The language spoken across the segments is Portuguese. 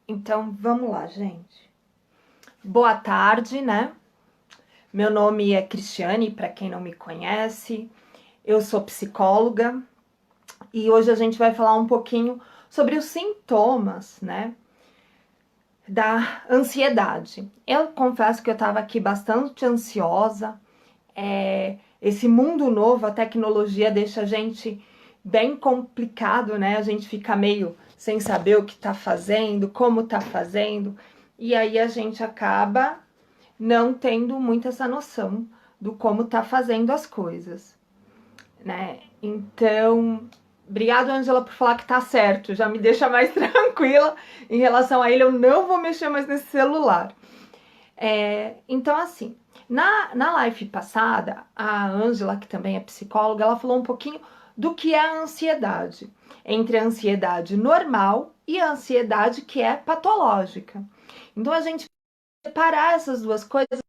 Então, vamos lá, gente. Boa tarde, né? Meu nome é Cristiane, para quem não me conhece. Eu sou psicóloga e hoje a gente vai falar um pouquinho sobre os sintomas, né, da ansiedade. Eu confesso que eu estava aqui bastante ansiosa. Esse mundo novo, a tecnologia deixa a gente bem complicado, né? A gente fica meio sem saber o que tá fazendo, como tá fazendo, e aí a gente acaba não tendo muito essa noção do como tá fazendo as coisas, né? Então, obrigado, Angela, por falar que tá certo, já me deixa mais tranquila em relação a ele, eu não vou mexer mais nesse celular. Então, assim, na live passada, a Ângela, que também é psicóloga, ela falou um pouquinho do que é a ansiedade, entre a ansiedade normal e a ansiedade que é patológica. Então, a gente vai separar essas duas coisas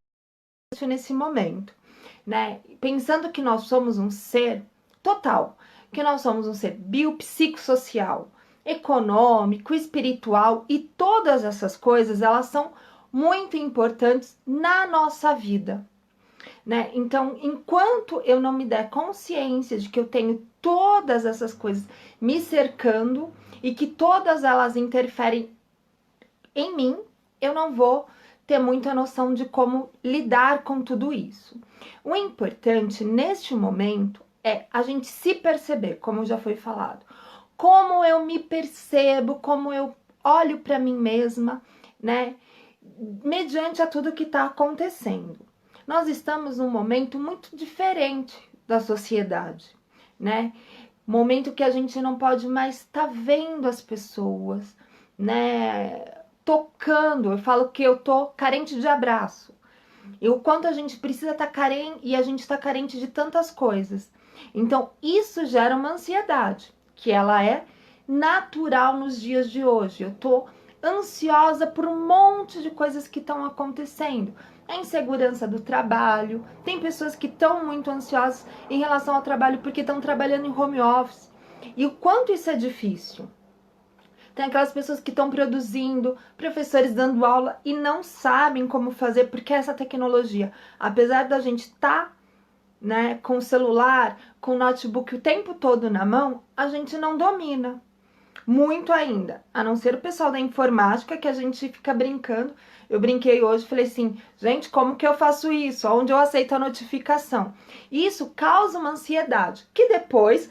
nesse momento, né? Pensando que nós somos um ser total, que nós somos um ser biopsicossocial, econômico, espiritual e todas essas coisas, elas são muito importantes na nossa vida, né? Então, enquanto eu não me der consciência de que eu tenho todas essas coisas me cercando e que todas elas interferem em mim, eu não vou ter muita noção de como lidar com tudo isso. O importante neste momento é a gente se perceber, como já foi falado. Como eu me percebo, como eu olho para mim mesma, né? Mediante a tudo que está acontecendo. Nós estamos num momento muito diferente da sociedade, né? Momento que a gente não pode mais estar vendo as pessoas, né? Tocando. Eu falo que eu tô carente de abraço. E o quanto a gente precisa estar carente, e a gente está carente de tantas coisas. Então, isso gera uma ansiedade, que ela é natural nos dias de hoje. Eu tô ansiosa por um monte de coisas que estão acontecendo. A insegurança do trabalho, tem pessoas que estão muito ansiosas em relação ao trabalho porque estão trabalhando em home office. E o quanto isso é difícil. Tem aquelas pessoas que estão produzindo, professores dando aula e não sabem como fazer, porque essa tecnologia, apesar da gente estar, né, com o celular, com o notebook o tempo todo na mão, a gente não domina muito ainda, a não ser o pessoal da informática que a gente fica brincando. Eu brinquei hoje, falei assim, gente, como que eu faço isso? Onde eu aceito a notificação? Isso causa uma ansiedade, que depois,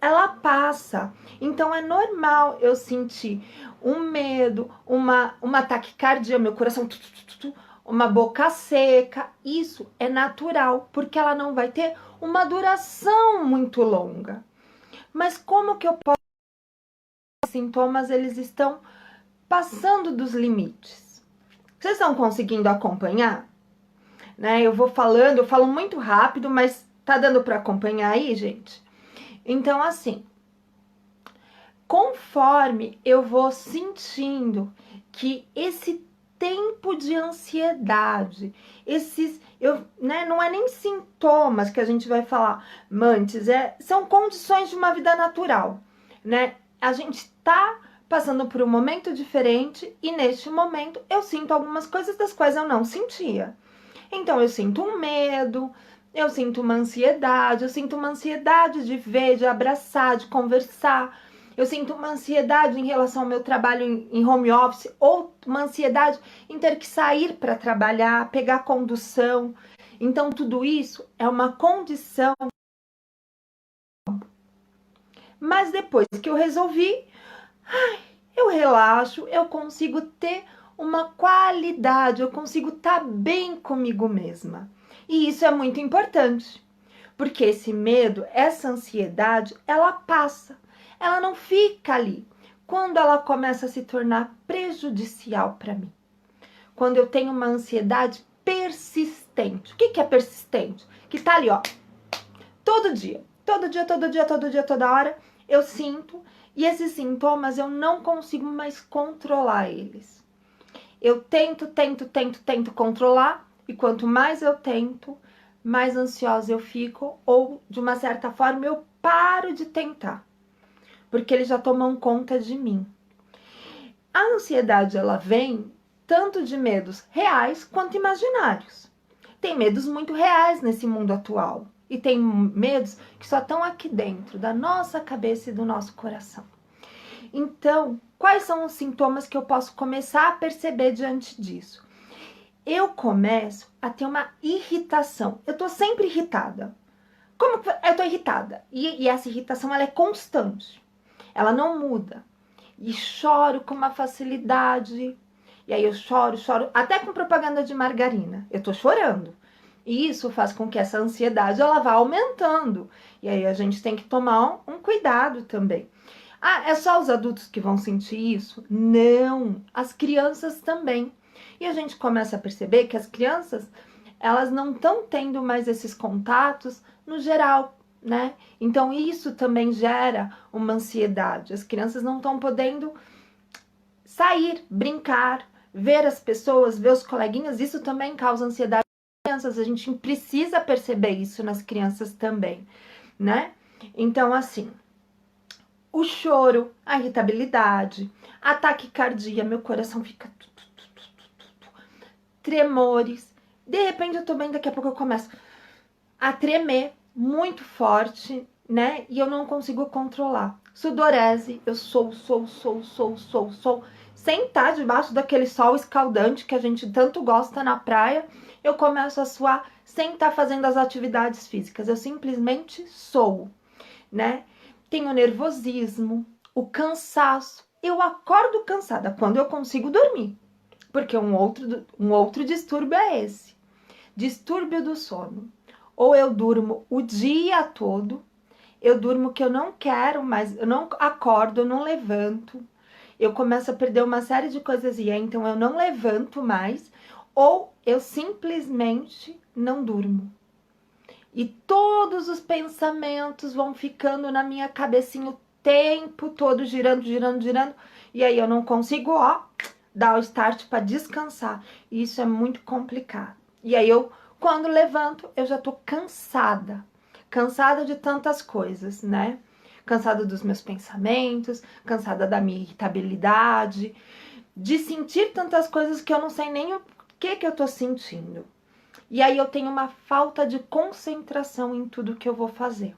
ela passa. Então é normal eu sentir um medo, uma taquicardia, meu coração, uma boca seca. Isso é natural, porque ela não vai ter uma duração muito longa. Mas como que eu posso? Os sintomas, eles estão passando dos limites. Vocês estão conseguindo acompanhar? Né? Eu vou falando, eu falo muito rápido, mas tá dando para acompanhar aí, gente? Então, assim, conforme eu vou sentindo que esse tempo de ansiedade, não é nem sintomas que a gente vai falar antes, são condições de uma vida natural, né? A gente tá passando por um momento diferente e neste momento eu sinto algumas coisas das quais eu não sentia. Então eu sinto um medo, eu sinto uma ansiedade de ver, de abraçar, de conversar. Eu sinto uma ansiedade em relação ao meu trabalho em home office ou uma ansiedade em ter que sair para trabalhar, pegar condução. Então tudo isso é uma condição. Mas depois que eu resolvi, eu relaxo, eu consigo ter uma qualidade, eu consigo estar bem comigo mesma. E isso é muito importante, porque esse medo, essa ansiedade, ela passa, ela não fica ali. Quando ela começa a se tornar prejudicial para mim, quando eu tenho uma ansiedade persistente. O que é persistente? Que tá ali, ó, todo dia, todo dia, todo dia, todo dia, toda hora, eu sinto, e esses sintomas eu não consigo mais controlar eles. Eu tento controlar, e quanto mais eu tento, mais ansiosa eu fico, ou de uma certa forma eu paro de tentar, porque eles já tomam conta de mim. A ansiedade, ela vem tanto de medos reais quanto imaginários. Tem medos muito reais nesse mundo atual. E tem medos que só estão aqui dentro da nossa cabeça e do nosso coração. Então, quais são os sintomas que eu posso começar a perceber diante disso? Eu começo a ter uma irritação. Eu tô sempre irritada. Como eu tô irritada? E essa irritação, ela é constante. Ela não muda. E choro com uma facilidade. E aí eu choro, até com propaganda de margarina. Eu tô chorando. E isso faz com que essa ansiedade, ela vá aumentando. E aí a gente tem que tomar um cuidado também. Ah, é só os adultos que vão sentir isso? Não, as crianças também. E a gente começa a perceber que as crianças, elas não estão tendo mais esses contatos no geral, né? Então isso também gera uma ansiedade. As crianças não estão podendo sair, brincar, ver as pessoas, ver os coleguinhas. Isso também causa ansiedade nas crianças. A gente precisa perceber isso nas crianças também, né? Então, assim, o choro, a irritabilidade, a taquicardia, meu coração fica tremores. De repente eu tô bem, daqui a pouco eu começo a tremer muito forte, né? E eu não consigo controlar. Sudorese, eu sou. Sem estar debaixo daquele sol escaldante que a gente tanto gosta na praia, eu começo a suar sem estar fazendo as atividades físicas. Eu simplesmente sou, né? Tenho nervosismo, o cansaço. Eu acordo cansada quando eu consigo dormir. Porque um outro distúrbio é esse. Distúrbio do sono. Ou eu durmo o dia todo, eu durmo que eu não quero mais, eu não acordo, eu não levanto, eu começo a perder uma série de coisas e então eu não levanto mais, ou eu simplesmente não durmo. E todos os pensamentos vão ficando na minha cabecinha o tempo todo, girando, e aí eu não consigo, dar o start para descansar. E isso é muito complicado. E aí quando levanto, eu já tô cansada de tantas coisas, né? Cansada dos meus pensamentos, cansada da minha irritabilidade, de sentir tantas coisas que eu não sei nem o que eu tô sentindo. E aí eu tenho uma falta de concentração em tudo que eu vou fazer.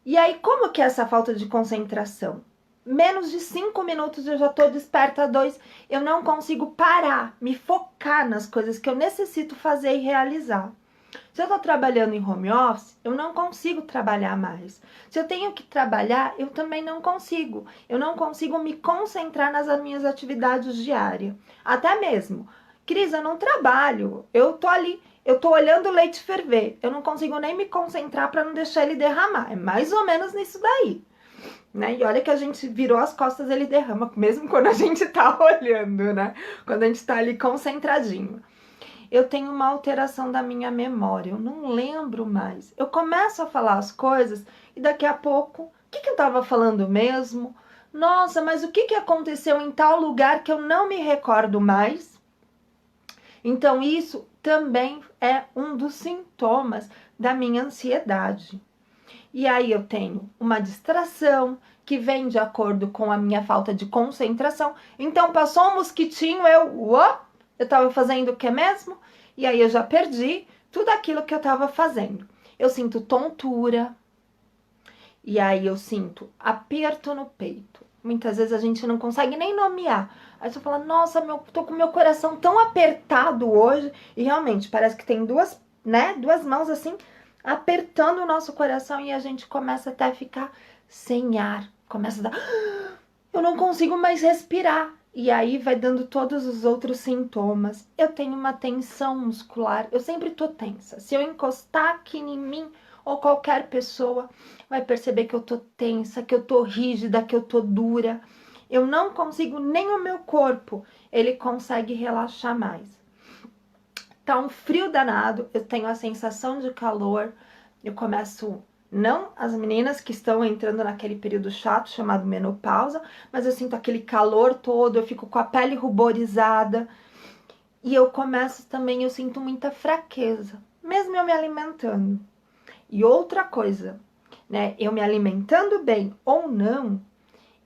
E aí, como que é essa falta de concentração? Menos de 5 minutos eu já tô desperta 2, eu não consigo parar, me focar nas coisas que eu necessito fazer e realizar. Se eu tô trabalhando em home office, eu não consigo trabalhar mais. Se eu tenho que trabalhar, eu também não consigo. Eu não consigo me concentrar nas minhas atividades diárias. Até mesmo, Cris, eu não trabalho, eu tô ali, eu tô olhando o leite ferver, eu não consigo nem me concentrar para não deixar ele derramar. É mais ou menos nisso daí. Né? E olha que a gente virou as costas, ele derrama, mesmo quando a gente tá olhando, né? Quando a gente tá ali concentradinho. Eu tenho uma alteração da minha memória, eu não lembro mais. Eu começo a falar as coisas e daqui a pouco, o que eu tava falando mesmo? Nossa, mas o que aconteceu em tal lugar que eu não me recordo mais? Então isso também é um dos sintomas da minha ansiedade. E aí eu tenho uma distração que vem de acordo com a minha falta de concentração. Então passou um mosquitinho, eu tava fazendo o que mesmo? E aí eu já perdi tudo aquilo que eu tava fazendo. Eu sinto tontura. E aí eu sinto aperto no peito. Muitas vezes a gente não consegue nem nomear. Aí você fala, nossa, tô com meu coração tão apertado hoje. E realmente, parece que tem duas mãos assim, apertando o nosso coração e a gente começa até a ficar sem ar. Começa a dar... Eu não consigo mais respirar. E aí vai dando todos os outros sintomas. Eu tenho uma tensão muscular. Eu sempre tô tensa. Se eu encostar aqui em mim ou qualquer pessoa, vai perceber que eu tô tensa, que eu tô rígida, que eu tô dura. Eu não consigo, nem o meu corpo, ele consegue relaxar mais. Tá um frio danado, eu tenho a sensação de calor, eu começo, não as meninas que estão entrando naquele período chato chamado menopausa, mas eu sinto aquele calor todo, eu fico com a pele ruborizada e eu começo também, eu sinto muita fraqueza, mesmo eu me alimentando. E outra coisa, né, eu me alimentando bem ou não,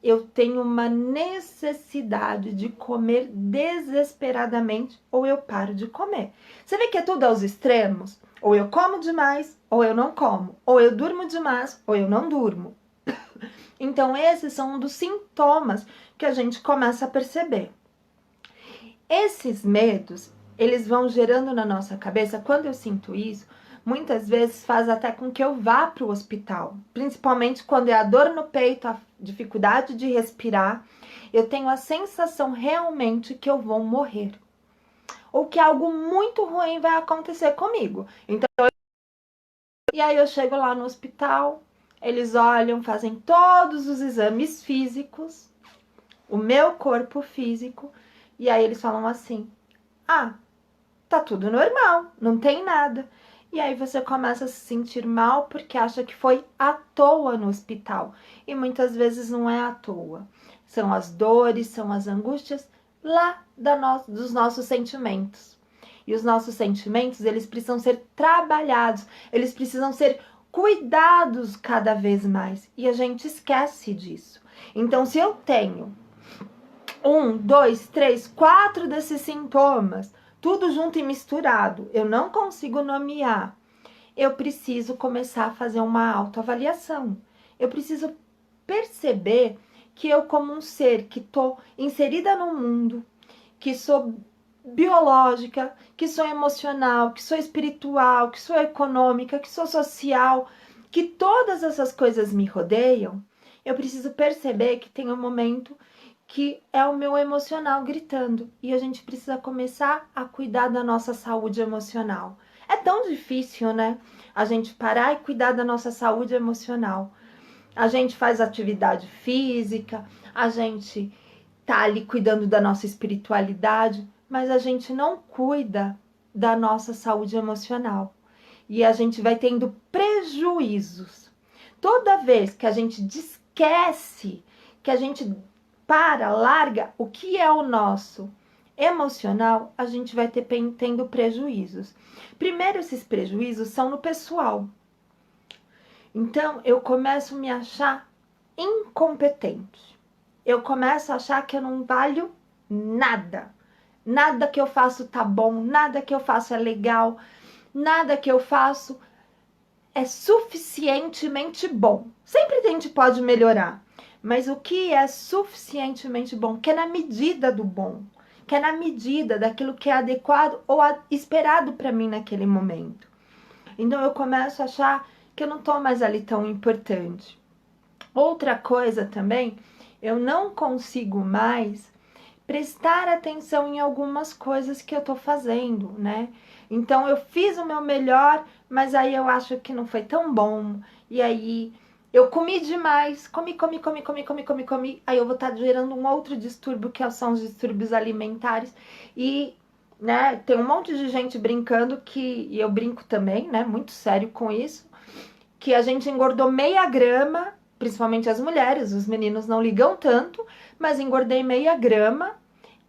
eu tenho uma necessidade de comer desesperadamente ou eu paro de comer. Você vê que é tudo aos extremos? Ou eu como demais, ou eu não como. Ou eu durmo demais, ou eu não durmo. Então, esses são um dos sintomas que a gente começa a perceber. Esses medos, eles vão gerando na nossa cabeça. Quando eu sinto isso, muitas vezes faz até com que eu vá para o hospital. Principalmente quando é a dor no peito, a dificuldade de respirar. Eu tenho a sensação realmente que eu vou morrer. Ou que algo muito ruim vai acontecer comigo. Então, e aí eu chego lá no hospital, eles olham, fazem todos os exames físicos, o meu corpo físico, e aí eles falam assim: ah, tá tudo normal, não tem nada. E aí você começa a se sentir mal porque acha que foi à toa no hospital. E muitas vezes não é à toa. São as dores, são as angústias lá dos nossos sentimentos. E os nossos sentimentos, eles precisam ser trabalhados, eles precisam ser cuidados cada vez mais. E a gente esquece disso. Então, se eu tenho 1, 2, 3, 4 desses sintomas, tudo junto e misturado, eu não consigo nomear, eu preciso começar a fazer uma autoavaliação. Eu preciso perceber que eu, como um ser que estou inserida no mundo, que sou biológica, que sou emocional, que sou espiritual, que sou econômica, que sou social, que todas essas coisas me rodeiam, eu preciso perceber que tem um momento que é o meu emocional gritando. E a gente precisa começar a cuidar da nossa saúde emocional. É tão difícil, né? A gente parar e cuidar da nossa saúde emocional. A gente faz atividade física, a gente tá ali cuidando da nossa espiritualidade, mas a gente não cuida da nossa saúde emocional. E a gente vai tendo prejuízos. Toda vez que a gente esquece, que a gente larga o que é o nosso emocional, a gente vai tendo prejuízos. Primeiro, esses prejuízos são no pessoal. Então, eu começo a me achar incompetente. Eu começo a achar que eu não valho nada. Nada que eu faço tá bom, nada que eu faço é legal, nada que eu faço é suficientemente bom. Sempre a gente pode melhorar. Mas o que é suficientemente bom? Que é na medida do bom, que é na medida daquilo que é adequado ou esperado para mim naquele momento. Então eu começo a achar que eu não estou mais ali tão importante. Outra coisa também, eu não consigo mais prestar atenção em algumas coisas que eu estou fazendo, né? Então eu fiz o meu melhor, mas aí eu acho que não foi tão bom. E aí eu comi demais, comi. Aí eu vou estar gerando um outro distúrbio, que são os distúrbios alimentares. E, né, tem um monte de gente brincando e eu brinco também, né, muito sério com isso, que a gente engordou meia grama, principalmente as mulheres, os meninos não ligam tanto, mas engordei meia grama,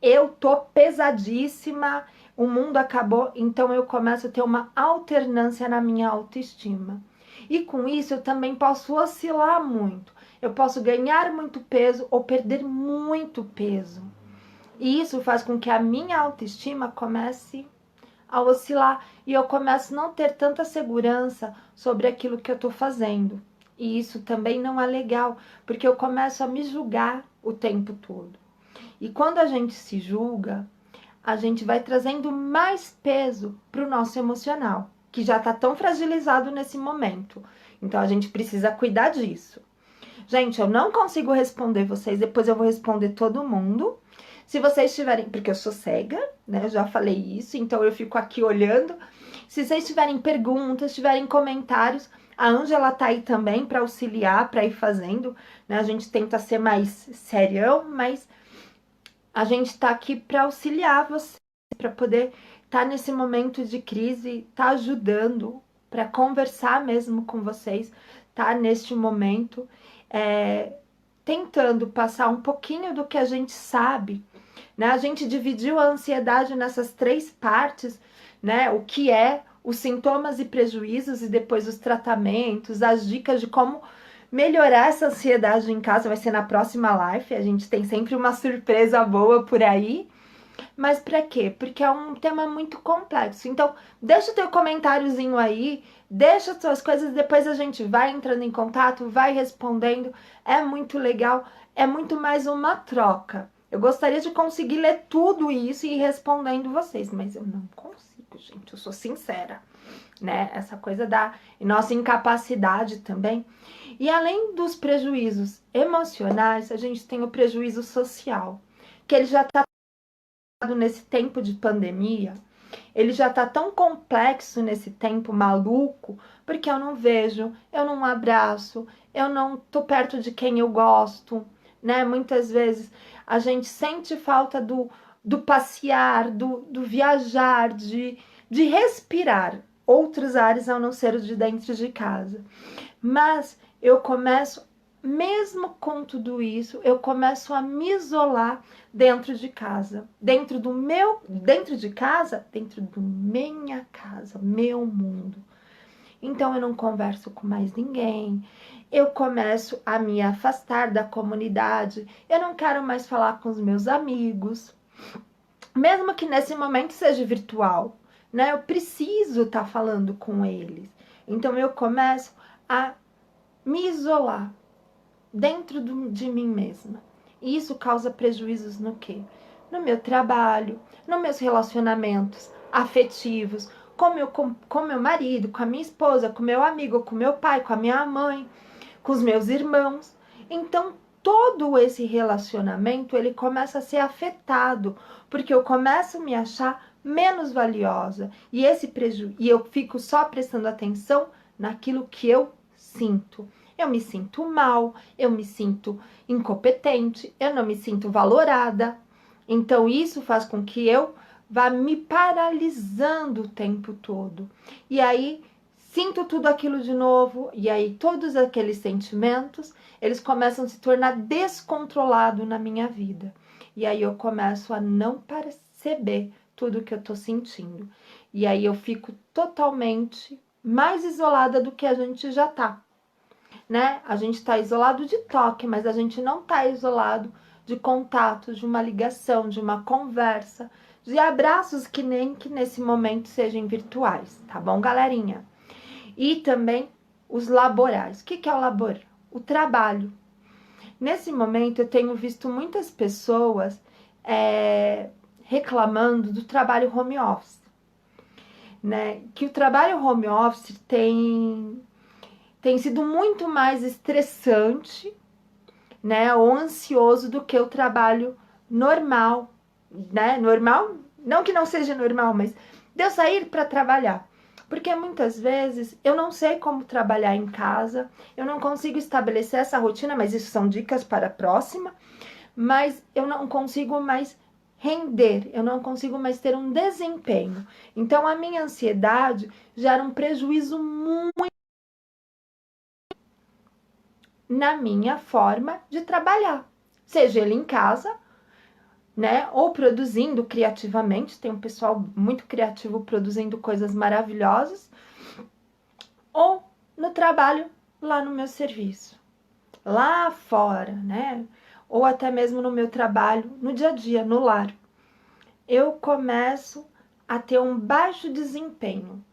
eu tô pesadíssima, o mundo acabou, então eu começo a ter uma alternância na minha autoestima. E com isso eu também posso oscilar muito. Eu posso ganhar muito peso ou perder muito peso. E isso faz com que a minha autoestima comece a oscilar e eu começo a não ter tanta segurança sobre aquilo que eu estou fazendo. E isso também não é legal, porque eu começo a me julgar o tempo todo. E quando a gente se julga, a gente vai trazendo mais peso para o nosso emocional, que já está tão fragilizado nesse momento. Então a gente precisa cuidar disso. Gente, eu não consigo responder vocês, depois eu vou responder todo mundo. Se vocês tiverem, porque eu sou cega, né? Eu já falei isso, então eu fico aqui olhando. Se vocês tiverem perguntas, tiverem comentários, a Ângela tá aí também para auxiliar, para ir fazendo, né? A gente tenta ser mais serião, mas a gente tá aqui para auxiliar vocês, para poder estar nesse momento de crise, tá ajudando, para conversar mesmo com vocês, tá neste momento, tentando passar um pouquinho do que a gente sabe, né? A gente dividiu a ansiedade nessas 3 partes, né? O que é os sintomas e prejuízos e depois os tratamentos, as dicas de como melhorar essa ansiedade em casa vai ser na próxima live. A gente tem sempre uma surpresa boa por aí. Mas para quê? Porque é um tema muito complexo. Então, deixa o teu comentáriozinho aí, deixa as tuas coisas, depois a gente vai entrando em contato, vai respondendo. É muito legal, é muito mais uma troca. Eu gostaria de conseguir ler tudo isso e ir respondendo vocês, mas eu não consigo, gente, eu sou sincera, né? Essa coisa da nossa incapacidade também. E além dos prejuízos emocionais, a gente tem o prejuízo social, que ele já está nesse tempo de pandemia, ele já tá tão complexo nesse tempo maluco, porque eu não vejo, eu não abraço, eu não tô perto de quem eu gosto, né? Muitas vezes a gente sente falta do passear, do viajar, de respirar outros ares a não ser os de dentro de casa. Mas eu começo, mesmo com tudo isso, eu começo a me isolar dentro de casa, dentro de casa, dentro do minha casa, meu mundo. Então eu não converso com mais ninguém, eu começo a me afastar da comunidade, eu não quero mais falar com os meus amigos, mesmo que nesse momento seja virtual, né? Eu preciso estar falando com eles. Então eu começo a me isolar dentro de mim mesma. E isso causa prejuízos no quê? No meu trabalho, nos meus relacionamentos afetivos, com meu marido, com a minha esposa, com meu amigo, com meu pai, com a minha mãe, com os meus irmãos. Então, todo esse relacionamento, ele começa a ser afetado, porque eu começo a me achar menos valiosa. E e eu fico só prestando atenção naquilo que eu sinto. Eu me sinto mal, eu me sinto incompetente, eu não me sinto valorada. Então, isso faz com que eu vá me paralisando o tempo todo. E aí, sinto tudo aquilo de novo, e aí todos aqueles sentimentos, eles começam a se tornar descontrolados na minha vida. E aí eu começo a não perceber tudo que eu tô sentindo. E aí eu fico totalmente mais isolada do que a gente já tá. Né? A gente está isolado de toque, mas a gente não está isolado de contatos, de uma ligação, de uma conversa, de abraços que nem que nesse momento sejam virtuais, tá bom, galerinha? E também os laborais. O que é o labor? O trabalho. Nesse momento eu tenho visto muitas pessoas reclamando do trabalho home office, né? Que o trabalho home office tem sido muito mais estressante, né, ou ansioso do que o trabalho normal, né? Normal, não que não seja normal, mas de eu sair para trabalhar. Porque muitas vezes eu não sei como trabalhar em casa, eu não consigo estabelecer essa rotina, mas isso são dicas para a próxima, mas eu não consigo mais render, eu não consigo mais ter um desempenho. Então a minha ansiedade gera um prejuízo muito na minha forma de trabalhar, seja ele em casa, né, ou produzindo criativamente, tem um pessoal muito criativo produzindo coisas maravilhosas, ou no trabalho lá no meu serviço, lá fora, né, ou até mesmo no meu trabalho, no dia a dia, no lar. Eu começo a ter um baixo desempenho.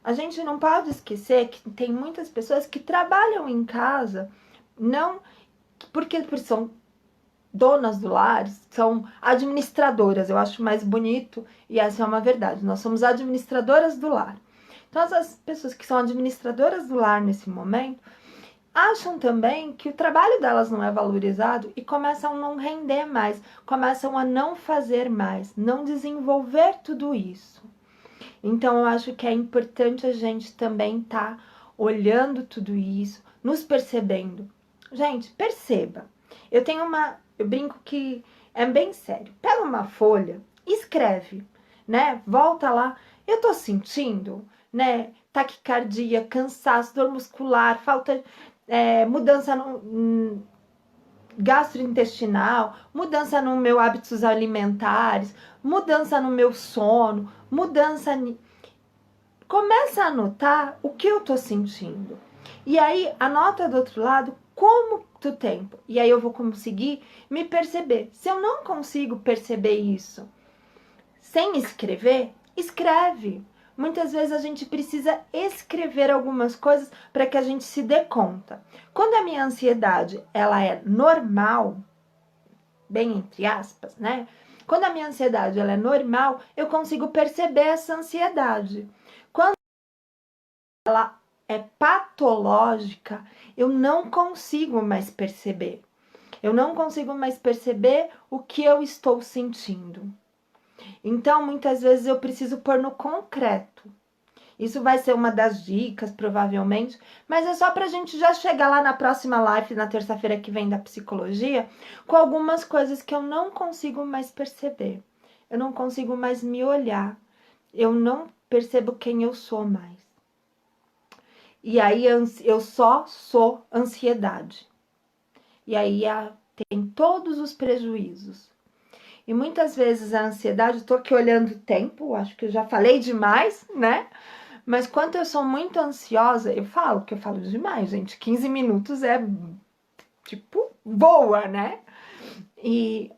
A gente não pode esquecer que tem muitas pessoas que trabalham em casa, não porque são donas do lar, são administradoras, eu acho mais bonito, e essa é uma verdade, nós somos administradoras do lar. Então, as pessoas que são administradoras do lar nesse momento, acham também que o trabalho delas não é valorizado e começam a não render mais, começam a não fazer mais, não desenvolver tudo isso. Então, eu acho que é importante a gente também estar olhando tudo isso, nos percebendo. Gente, perceba. Eu brinco que é bem sério. Pega uma folha, escreve, né? Volta lá. Eu tô sentindo, né? Taquicardia, cansaço, dor muscular, falta, mudança no gastrointestinal, mudança no meu hábitos alimentares, mudança no meu sono, mudança. Começa a anotar o que eu tô sentindo. E aí, anota do outro lado quanto tempo? E aí eu vou conseguir me perceber. Se eu não consigo perceber isso sem escrever, escreve. Muitas vezes a gente precisa escrever algumas coisas para que a gente se dê conta. Quando a minha ansiedade ela é normal, bem entre aspas, né? Quando a minha ansiedade ela é normal, eu consigo perceber essa ansiedade. Quando ela é patológica, eu não consigo mais perceber. Eu não consigo mais perceber o que eu estou sentindo. Então, muitas vezes eu preciso pôr no concreto. Isso vai ser uma das dicas, provavelmente, mas é só para a gente já chegar lá na próxima live, na terça-feira que vem da psicologia, com algumas coisas que eu não consigo mais perceber. Eu não consigo mais me olhar. Eu não percebo quem eu sou mais. E aí eu só sou ansiedade. E aí tem todos os prejuízos. E muitas vezes a ansiedade, eu tô aqui olhando o tempo, acho que eu já falei demais, né? Mas quando eu sou muito ansiosa, eu falo que eu falo demais, gente. 15 minutos é, tipo, boa, né?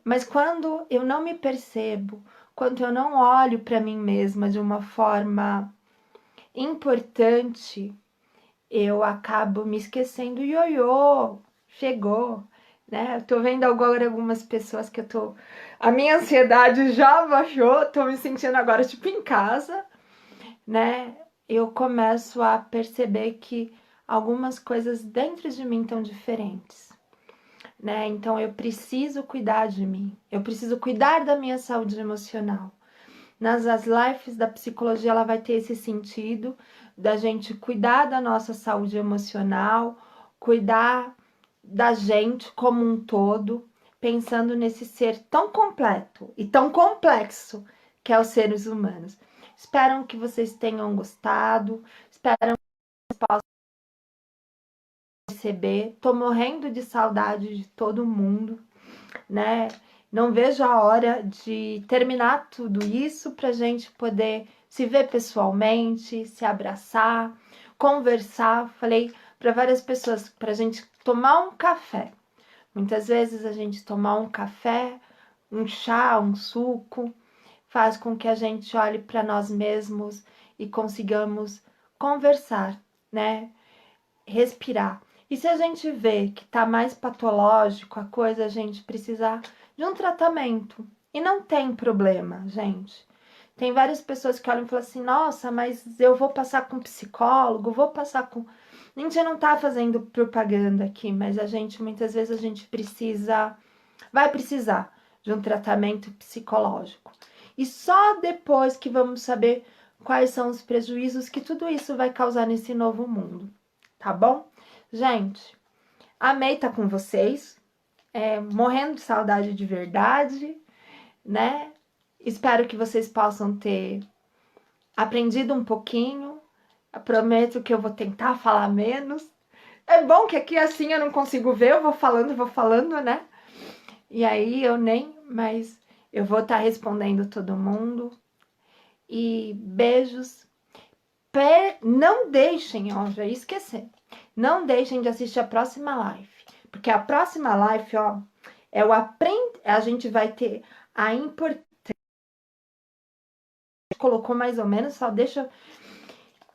Mas quando eu não me percebo, quando eu não olho para mim mesma de uma forma importante, eu acabo me esquecendo. Ioiô, chegou, né? Eu tô vendo agora algumas pessoas que a minha ansiedade já baixou, tô me sentindo agora, tipo, em casa, né? Eu começo a perceber que algumas coisas dentro de mim estão diferentes, né? Então eu preciso cuidar de mim, eu preciso cuidar da minha saúde emocional. Nas lives da psicologia ela vai ter esse sentido da gente cuidar da nossa saúde emocional, cuidar da gente como um todo, pensando nesse ser tão completo e tão complexo que é os seres humanos. Espero que vocês tenham gostado, espero que vocês possam perceber. Tô morrendo de saudade de todo mundo, né? Não vejo a hora de terminar tudo isso para a gente poder se ver pessoalmente, se abraçar, conversar. Falei para várias pessoas para a gente tomar um café. Muitas vezes a gente tomar um café, um chá, um suco, faz com que a gente olhe para nós mesmos e consigamos conversar, né? Respirar. E se a gente vê que tá mais patológico a coisa, a gente precisa de um tratamento. E não tem problema, gente. Tem várias pessoas que olham e falam assim: nossa, mas eu vou passar com psicólogo, vou passar com. A gente não tá fazendo propaganda aqui, mas muitas vezes a gente vai precisar de um tratamento psicológico. E só depois que vamos saber quais são os prejuízos que tudo isso vai causar nesse novo mundo, tá bom? Gente, amei estar com vocês, morrendo de saudade de verdade, né? Espero que vocês possam ter aprendido um pouquinho. Eu prometo que eu vou tentar falar menos. É bom que aqui assim eu não consigo ver, eu vou falando, né? E aí mas eu vou estar respondendo todo mundo. E beijos. Não deixem, ó, já ia esquecer. Não deixem de assistir a próxima live. Porque a próxima live, ó, a gente vai ter a importância. Colocou mais ou menos, só deixa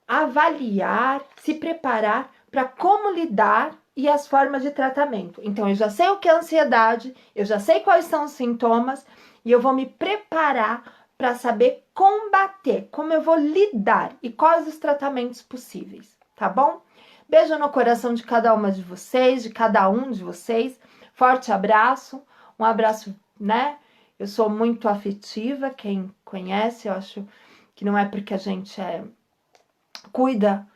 avaliar, se preparar para como lidar e as formas de tratamento. Então, eu já sei o que é ansiedade, eu já sei quais são os sintomas e eu vou me preparar para saber combater, como eu vou lidar e quais os tratamentos possíveis, tá bom? Beijo no coração de cada uma de vocês, de cada um de vocês. Forte abraço, um abraço, né? Eu sou muito afetiva, quem conhece, eu acho que não é porque a gente cuida,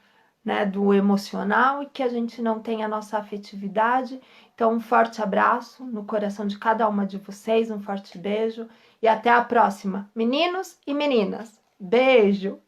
né, do emocional e que a gente não tem a nossa afetividade. Então, um forte abraço no coração de cada uma de vocês, um forte beijo e até a próxima, meninos e meninas. Beijo!